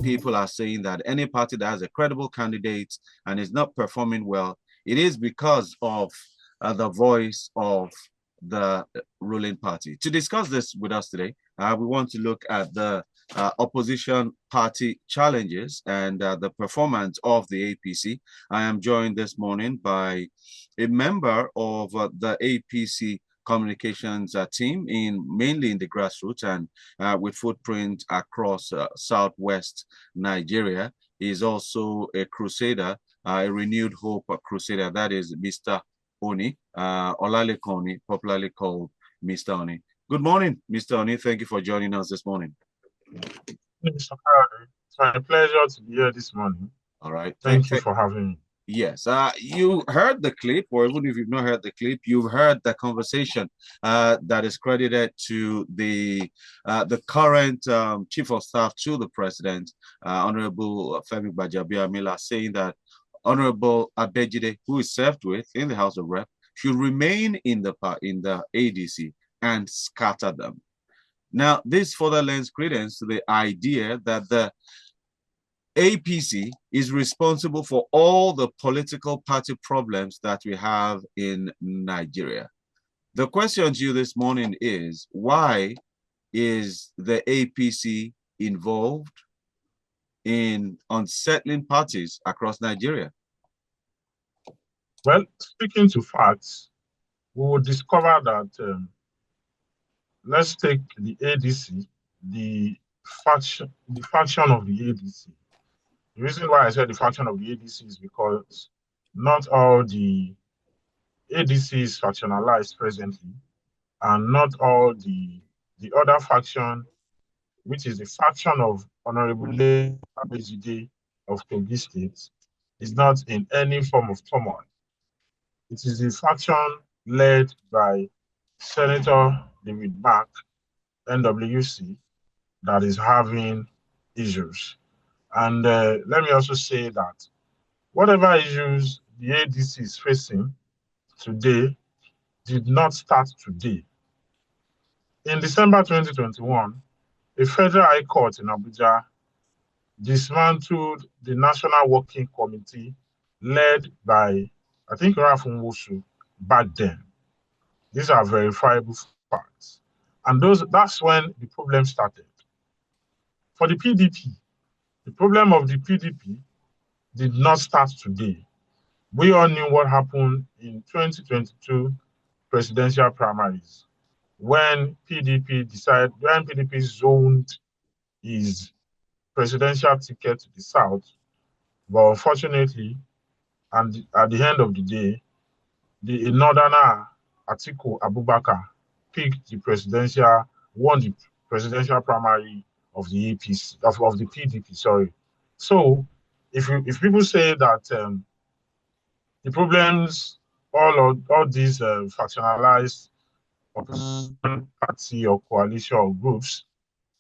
people are saying that any party that has a credible candidate and is not performing well, it is because of the voice of the ruling party. To discuss this with us today, we want to look at the opposition party challenges and the performance of the APC. I am joined this morning by a member of the APC communications team mainly in the grassroots and with footprint across southwest Nigeria. He is also a crusader, a renewed hope crusader. That is Mr. Oni, Olalekan Oni, popularly called Mr. Oni. Good morning, Mr. Oni. Thank you for joining us this morning. Mr. Hardy, it's my pleasure to be here this morning. All right. Thank you for having me. Yes, you heard the clip, or even if you've not heard the clip, you've heard the conversation that is credited to the current chief of staff to the president, Honorable Femi Gbajabiamila, saying that Honorable Abejide, who is served with in the House of Rep, should remain in the ADC and scatter them. Now, this further lends credence to the idea that the APC is responsible for all the political party problems that we have in Nigeria. The question to you this morning is, why is the APC involved in unsettling parties across Nigeria? Well, speaking to facts, we will discover that, let's take the ADC, the faction of the ADC. The reason why I said the faction of the ADC is because not all the ADC is factionalized presently, and not all the other faction, which is the faction of Honorable Abejide of Kogi State, is not in any form of turmoil. It is the faction led by Senator David Mark, NWC, that is having issues. And let me also say that whatever issues the ADC is facing today did not start today. In December 2021, a federal high court in Abuja dismantled the National Working Committee led by, I think, Rafun Wosu back then. These are verifiable facts. And that's when the problem started. For the PDP, the problem of the PDP did not start today. We all knew what happened in 2022 presidential primaries when PDP zoned his presidential ticket to the south. But unfortunately, and at the end of the day, the northerner Atiku Abubakar won the presidential primary of the APC, of the PDP, sorry. So if people say that the problems, all these factionalized opposition party or coalition or groups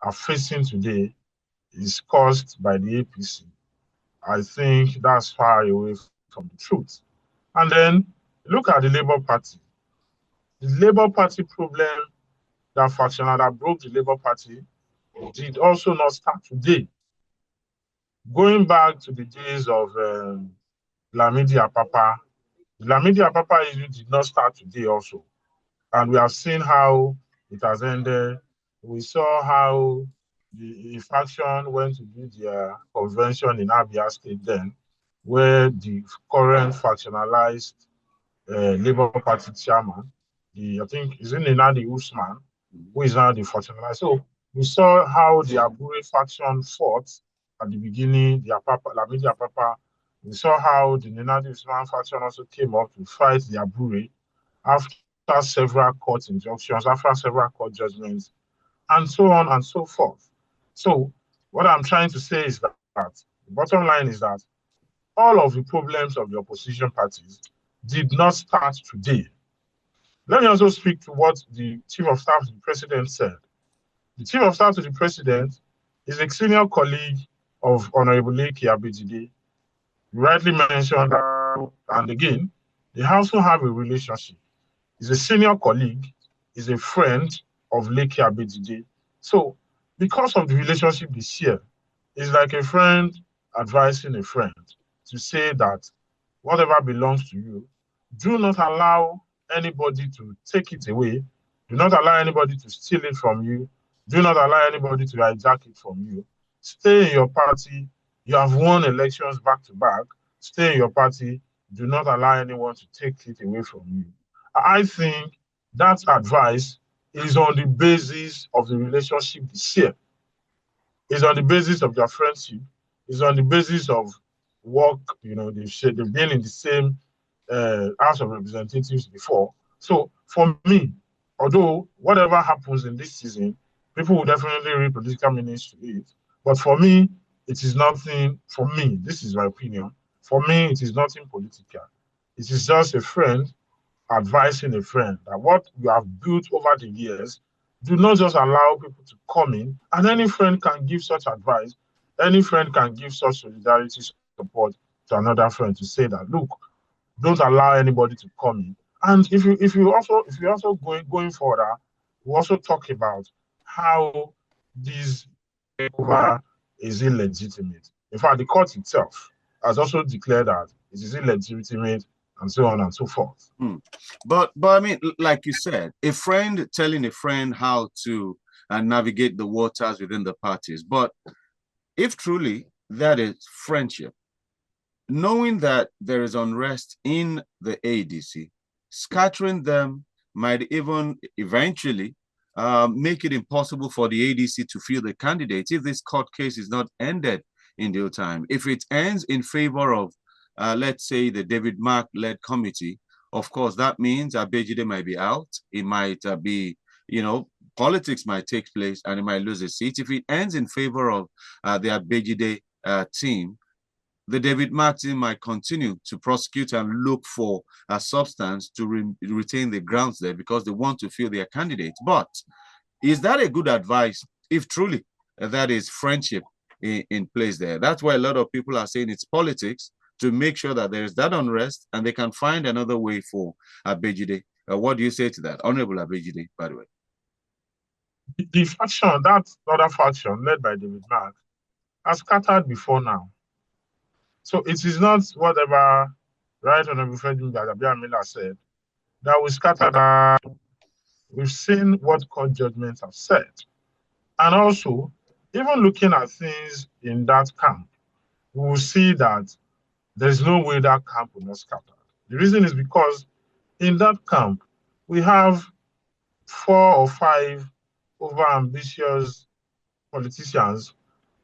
are facing today is caused by the APC, I think that's far away from the truth. And then look at the Labour Party. The Labour Party problem, that factional that broke the Labour Party, did also not start today. Going back to the days of Lamidi Apapa, the Lamidi Apapa issue did not start today also. And we have seen how it has ended. We saw how the faction went to do their convention in Abia State then, where the current factionalized Labour Party chairman, I think is in Nadi Usman, who is now the factionalized. So we saw how the Abure faction fought at the beginning, the Lamidi Apapa. We saw how the Nenadi Usman faction also came up to fight the Abure after several court injunctions, after several court judgments, and so on and so forth. So what I'm trying to say is that the bottom line is that all of the problems of the opposition parties did not start today. Let me also speak to what the Chief of Staff to the President said. The Chief of Staff to the President is a senior colleague of Honorable Leke Abejide. You rightly mentioned that, and again, they also have a relationship. He's a senior colleague, he's a friend of Leke Abejide. So, because of the relationship they share, It's like a friend advising a friend to say that whatever belongs to you, do not allow anybody to take it away. Do not allow anybody to steal it from you. Do not allow anybody to hijack it from you. Stay in your party. You have won elections back to back. Stay in your party. Do not allow anyone to take it away from you. I think that advice is on the basis of the relationship they share. It's on the basis of their friendship. It's on the basis of work. They've been in the same House of Representatives before. So for me, although whatever happens in this season, people will definitely read political meanings to it. But for me, it is nothing. For me, this is my opinion. For me, it is nothing political. It is just a friend advising a friend that what you have built over the years, do not just allow people to come in. And any friend can give such advice. Any friend can give such solidarity support to another friend to say that, look, don't allow anybody to come in. And if you also going further, we also talk about how this takeover is illegitimate. In fact, the court itself has also declared that it is illegitimate and so on and so forth. But I mean, like you said, a friend telling a friend how to navigate the waters within the parties. But if truly that is friendship, knowing that there is unrest in the ADC, scattering them might even eventually make it impossible for the ADC to field the candidates if this court case is not ended in due time. If it ends in favor of, let's say, the David Mark-led committee, of course, that means Abejide might be out. It might be, politics might take place and it might lose a seat. If it ends in favor of the Abejide team, the David Martin might continue to prosecute and look for a substance to retain the grounds there because they want to fill their candidates. But is that a good advice if truly that is friendship in place there? That's why a lot of people are saying it's politics to make sure that there is that unrest and they can find another way for Abejide. What do you say to that? Honorable Abejide, by the way. The faction, that other faction led by David Mark, has scattered before now. So it is not whatever Right Honorable Frederick Miller said that we scattered. We've seen what court judgments have said. And also, even looking at things in that camp, we will see that there's no way that camp will not scatter. The reason is because in that camp, we have 4 or 5 over-ambitious politicians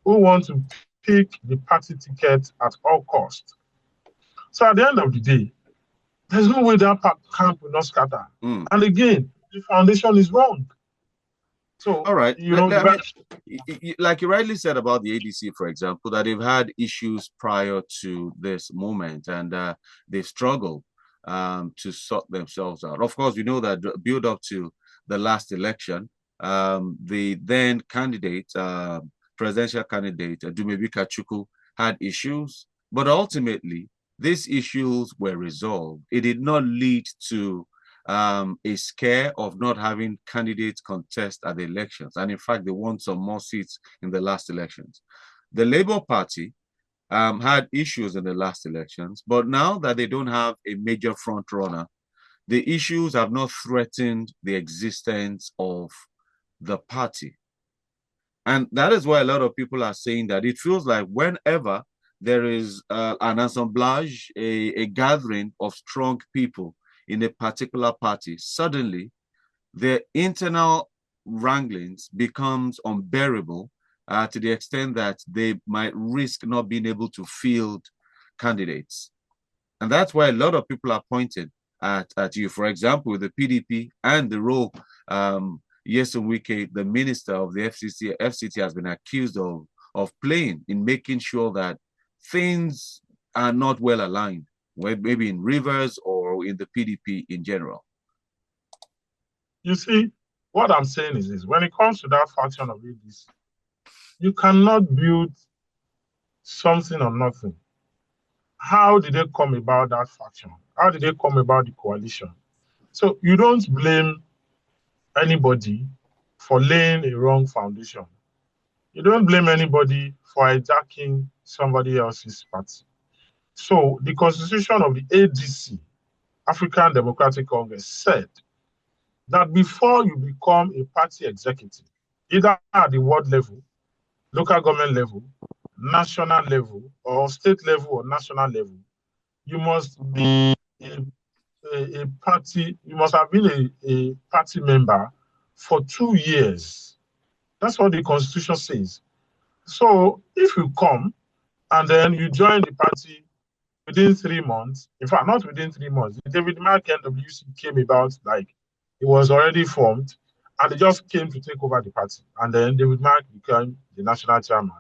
who want to pick the party ticket at all costs. So at the end of the day, there's no way that camp will not scatter. And again, the foundation is wrong. So, all right, like you rightly said about the ADC, for example, that they've had issues prior to this moment and they've struggled to sort themselves out. Of course, we know that build up to the last election, the then candidate, presidential candidate, Dumebi Kachukwu, had issues, but ultimately, these issues were resolved. It did not lead to a scare of not having candidates contest at the elections. And in fact, they won some more seats in the last elections. The Labour Party had issues in the last elections, but now that they don't have a major front runner, the issues have not threatened the existence of the party. And that is why a lot of people are saying that it feels like whenever there is an assemblage, a gathering of strong people in a particular party, suddenly their internal wranglings becomes unbearable to the extent that they might risk not being able to field candidates. And that's why a lot of people are pointed at you. For example, with the PDP and the role Yeson Wike, the minister of the FCT has been accused of playing in making sure that things are not well aligned, maybe in Rivers or in the PDP in general. You see, what I'm saying is this: when it comes to that faction of ADC, you cannot build something on nothing. How did they come about that faction? How did they come about the coalition? So you don't blame anybody for laying a wrong foundation. You don't blame anybody for hijacking somebody else's party. So the constitution of the ADC, African Democratic Congress, said that before you become a party executive, either at the world level, local government level, national level, or state level or national level, you must be a party, you must have been a party member for 2 years. That's what the constitution says. So if you come and then you join the party within 3 months, in fact, not within 3 months, the David Mark NWC came about like it was already formed and they just came to take over the party. And then David Mark became the national chairman.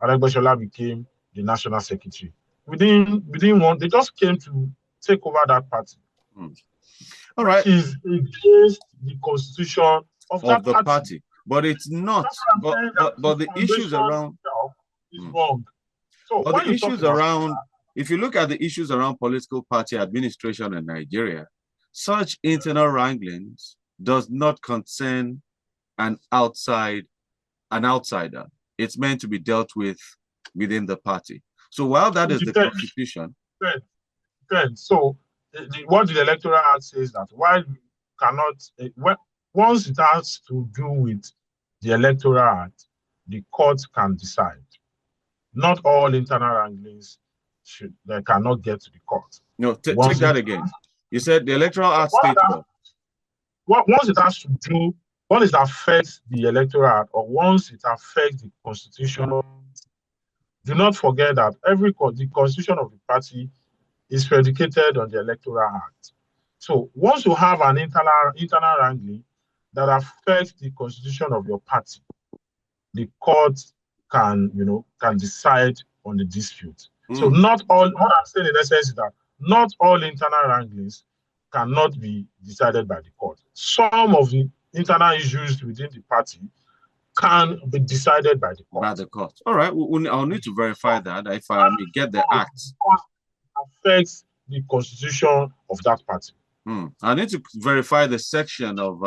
Aregbesola became the national secretary. Within one, they just came to take over that party. All right. Which is against the constitution of that the party. But it's not. But the issues around is wrong. So but the issues around, if you look at the issues around political party administration in Nigeria, such internal wranglings does not concern an outsider. It's meant to be dealt with within the party. So while that is the constitution. So what the Electoral Act says that while you cannot, once it has to do with the Electoral Act, the court can decide. Not all internal wranglings they cannot get to the court. No, take that again. You said the Electoral Act states what? Once it has to do, once it affects the Electoral Act, or once it affects the constitution, do not forget that the constitution of the party is predicated on the Electoral Act. So once you have an internal wrangling that affects the constitution of your party, the court can decide on the dispute. So not all, what I'm saying in essence is that not all internal wranglings cannot be decided by the court. Some of the internal issues within the party can be decided by the court. By the court. All right, I'll need to verify that if I may get the act. Affects the constitution of that party. I need to verify the section of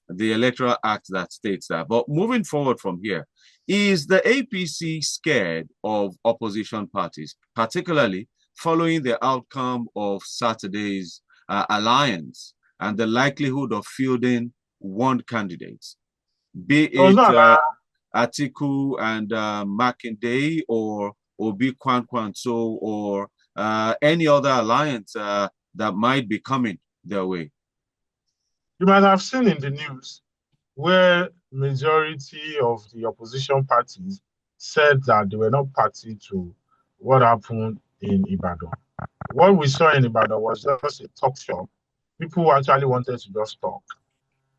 the Electoral Act that states that. But moving forward from here, is the APC scared of opposition parties, particularly following the outcome of Saturday's alliance and the likelihood of fielding one candidate, be it Atiku and Makinde or Obi Kwankwanso or any other alliance that might be coming their way? You might have seen in the news where majority of the opposition parties said that they were not party to what happened in Ibadan. What we saw in Ibadan was just a talk shop. People who actually wanted to just talk,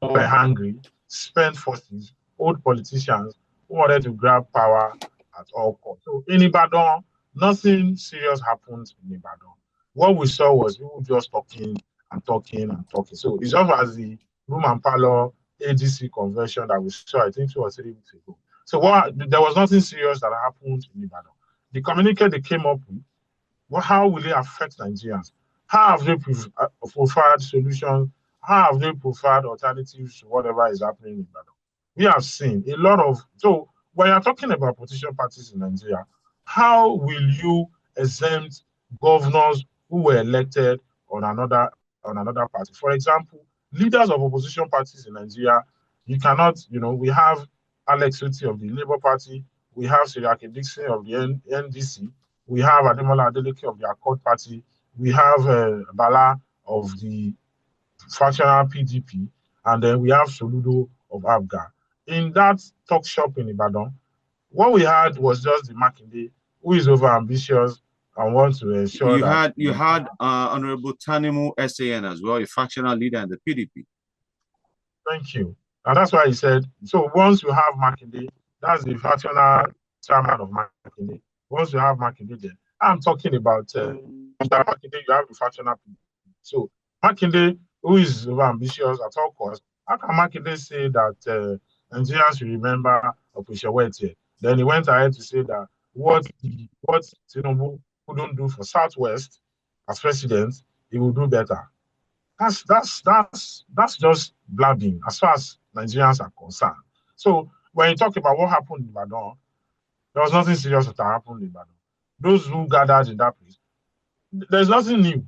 were hungry, spent forces, old politicians who wanted to grab power at all costs. So in Ibadan, nothing serious happened in Ibadan. What we saw was people just talking and talking and talking. So it's just as the room and parlor ADC convention that we saw, I think 2 or 3 weeks ago. So there was nothing serious that happened in Ibadan. The communique they came up with, how will it affect Nigerians? How have they preferred solutions? How have they preferred alternatives to whatever is happening in Ibadan? We have seen a lot of, so when you're talking about opposition parties in Nigeria, how will you exempt governors who were elected on another party? For example, leaders of opposition parties in Nigeria, you cannot, we have Alex Otti of the Labour Party, we have Siriake Dixon of the NDC, we have Ademola Adeleke of the Accord Party, we have Bala of the fractional PDP, and then we have Soludo of ABGA. In that talk shop in Ibadan, what we had was just the Makinde, who is over ambitious and wants to ensure you had Honorable Tanimu SAN as well, a fractional leader in the PDP. Thank you. And that's why he said, so once you have Makinde, that's the fractional chairman of Makinde. Once you have Makinde there, I'm talking about Mr. Makinde, you have the fractional PDP. So Makinde, who is over ambitious at all costs, how can Makinde say that Nigerians should remember Operation Wete? Then he went ahead to say that what Tinubu couldn't do for Southwest as president, he will do better. That's just blabbing as far as Nigerians are concerned. So when you talk about what happened in Ibadan, There was nothing serious that happened in Ibadan. Those who gathered in that place, there's nothing new.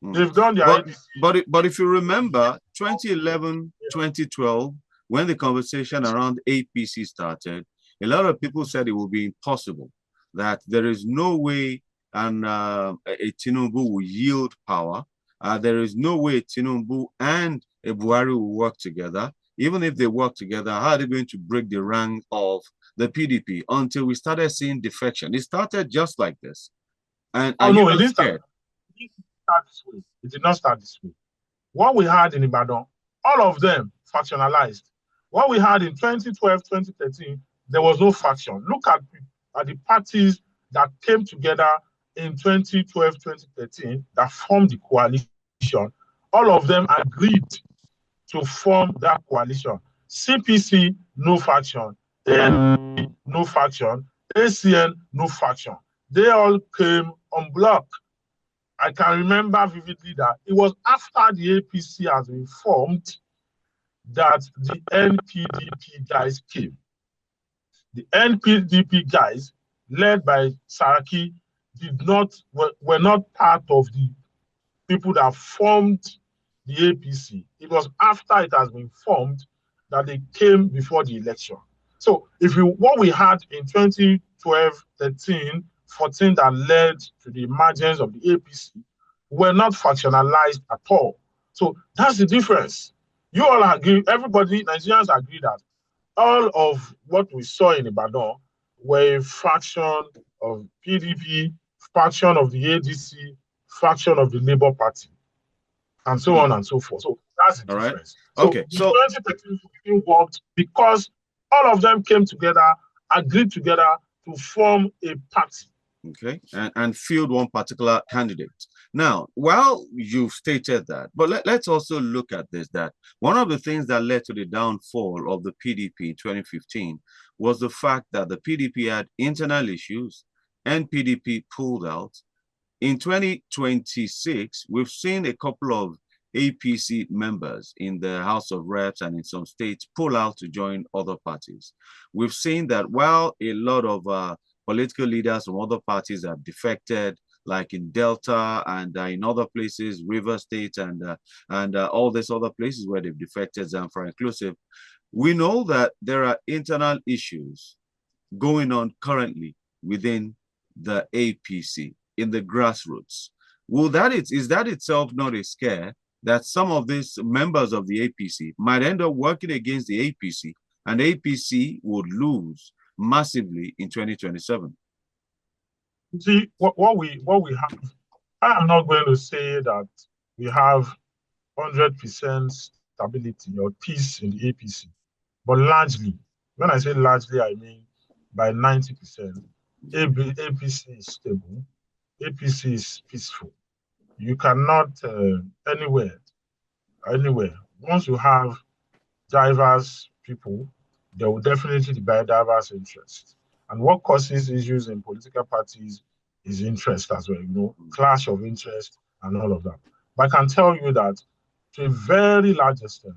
They've done their APC. But if you remember 2011, 2012, when the conversation around APC started, a lot of people said it would be impossible, that there is no way a Tinubu will yield power. There is no way Tinubu and a Buhari will work together. Even if they work together, how are they going to break the rank of the PDP? Until we started seeing defection. It started just like this. And Oh, are you no, not scared? It didn't start this way. It did not start this way. What we had in Ibadan, all of them factionalized. What we had in 2012, 2013, there was no faction. Look at the parties that came together in 2012, 2013 that formed the coalition. All of them agreed to form that coalition. CPC, no faction. NP, no faction. ACN, no faction. They all came on block. I can remember vividly that it was after the APC has been formed that the NPDP guys came. The NPDP guys, led by Saraki, were not part of the people that formed the APC. It was after it has been formed that they came before the election. So what we had in 2012, 13, 14 that led to the emergence of the APC were not factionalized at all. So that's the difference. You all agree, everybody, Nigerians agree that all of what we saw in Ibadan were a faction of PDP, faction of the ADC, faction of the Labour Party, and so on and so forth. So that's the difference. Right. Okay. So the 2013 worked because all of them came together, agreed together to form a party. Okay, and field one particular candidate. Now, while you've stated that, but let's also look at this, that one of the things that led to the downfall of the PDP in 2015 was the fact that the PDP had internal issues and PDP pulled out. In 2026, we've seen a couple of APC members in the House of Reps and in some states pull out to join other parties. We've seen that while a lot of political leaders from other parties have defected, like in Delta and in other places, River State and all these other places where they've defected, Zamfara inclusive. We know that there are internal issues going on currently within the APC in the grassroots. Is that itself not a scare that some of these members of the APC might end up working against the APC and APC would lose massively in 2027? See, what we have, I am not going to say that we have 100% stability or peace in the APC, but largely, when I say largely, I mean by 90%, APC is stable, APC is peaceful. You cannot anywhere. Once you have diverse people, there will definitely be diverse interests. And what causes issues in political parties is interest as well, clash of interest and all of that. But I can tell you that to a very large extent,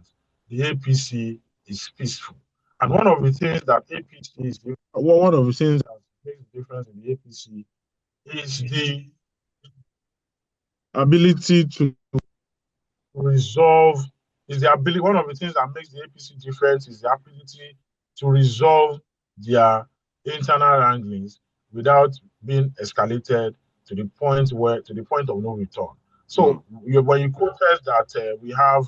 the APC is peaceful. And one of the things that APC is, one of the things that makes the difference in the APC is the ability to resolve, one of the things that makes the APC different is the ability to resolve their internal wranglings without being escalated to the point of no return. So when you quoted that we have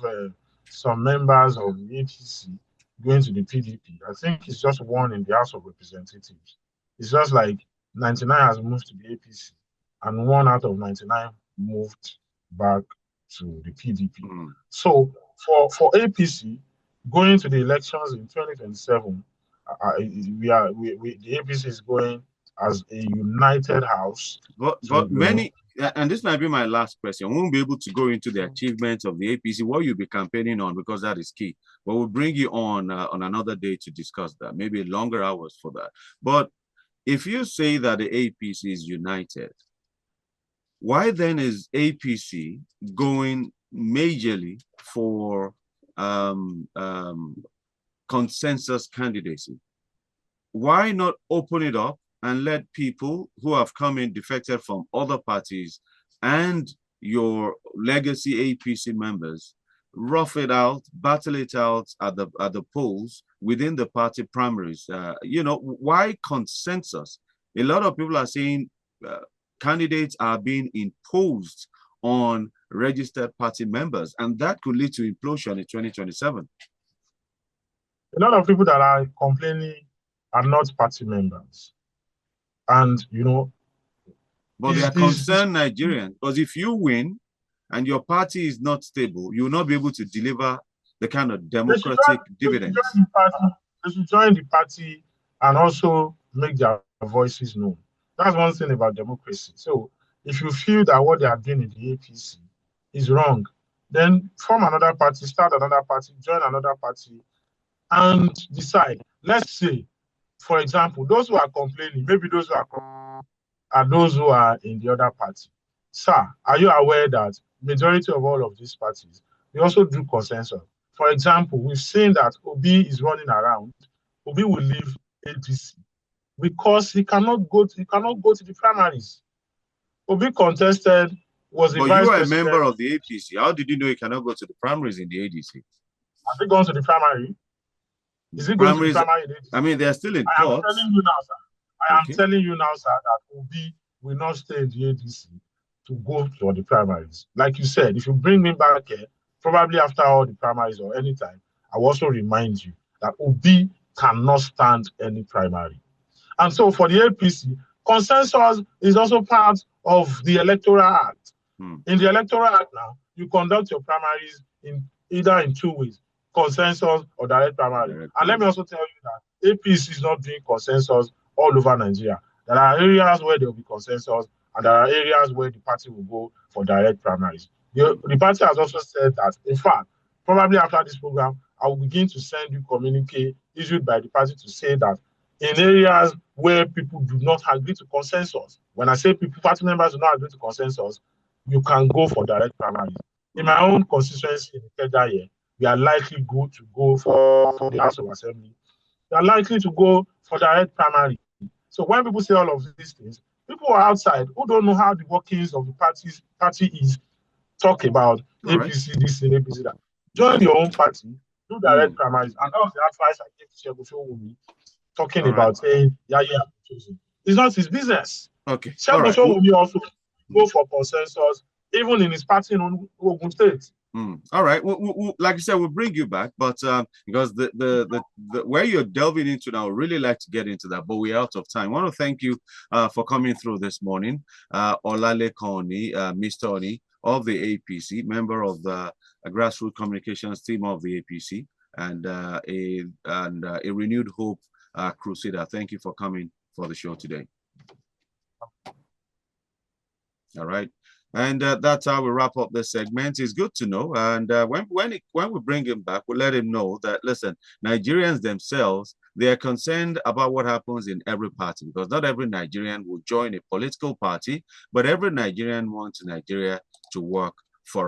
some members of the APC going to the PDP, I think it's just one in the House of Representatives. It's just like 99 has moved to the APC and one out of 99 moved back to the PDP. So for APC going to the elections in 2027, the APC is going as a united house. But many, and this might be my last question, we won't be able to go into the achievements of the APC, what you'll be campaigning on, because that is key. But we'll bring you on another day to discuss that, maybe longer hours for that. But if you say that the APC is united, why then is APC going majorly for consensus candidacy? Why not open it up and let people who have come in defected from other parties and your legacy APC members rough it out, battle it out at the polls within the party primaries. Why consensus? A lot of people are saying candidates are being imposed on registered party members, and that could lead to implosion in 2027. A lot of people that are complaining are not party members. And, but they are concerned Nigerians, because if you win and your party is not stable, you will not be able to deliver the kind of democratic dividends. They should join the party and also make their voices known. That's one thing about democracy. So if you feel that what they are doing in the APC is wrong, then form another party, start another party, join another party, and decide. Let's say, for example, those who are complaining, maybe those who are those who are in the other party. Sir, are you aware that majority of all of these parties, we also do consensus? For example, we've seen that Obi is running around. Obi will leave APC because he cannot go to the primaries. Obi contested, was a but vice you are president. a member of the APC. How did you know he cannot go to the primaries in the ADC? Has he gone to the primary? Is he going to the primary in ADC? I mean, they're still in court. I am telling you now, sir. I am telling you now, sir, that Obi will not stay in the ADC to go for the primaries. Like you said, if you bring me back here, probably after all the primaries or anytime, I will also remind you that Obi cannot stand any primary. And so for the APC, consensus is also part of the Electoral Act. In the Electoral Act now, you conduct your primaries either in two ways, consensus or direct primary. And let me also tell you that APC is not doing consensus all over Nigeria. There are areas where there will be consensus, and there are areas where the party will go for direct primaries. The party has also said that, in fact, probably after this program, I will begin to send you communique issued by the party to say that in areas where people do not agree to consensus, when I say people, party members do not agree to consensus, you can go for direct primaries. In my own constituency in Kedaye, we are likely to go for the House of Assembly. We are likely to go for direct primary. So when people say all of these things, people are outside who don't know how the workings of the party is, talk about APC this and APC that. Join your own party, do direct primaries, and that was the advice I gave to Shegun Sowunmi, talking about saying, it's not his business. Okay. Shegun Sowunmi also go for consensus, even in his party in Ogun State. All right. Like I said, we'll bring you back, but because the where you're delving into now, I would really like to get into that, but we're out of time. I want to thank you for coming through this morning, Olalekan Oni, Mr. Oni of the APC, member of the grassroots communications team of the APC, and a renewed hope crusader. Thank you for coming for the show today. All right. And that's how we wrap up this segment. It's good to know. And when we bring him back, we'll let him know that, listen, Nigerians themselves, they are concerned about what happens in every party, because not every Nigerian will join a political party, but every Nigerian wants Nigeria to work for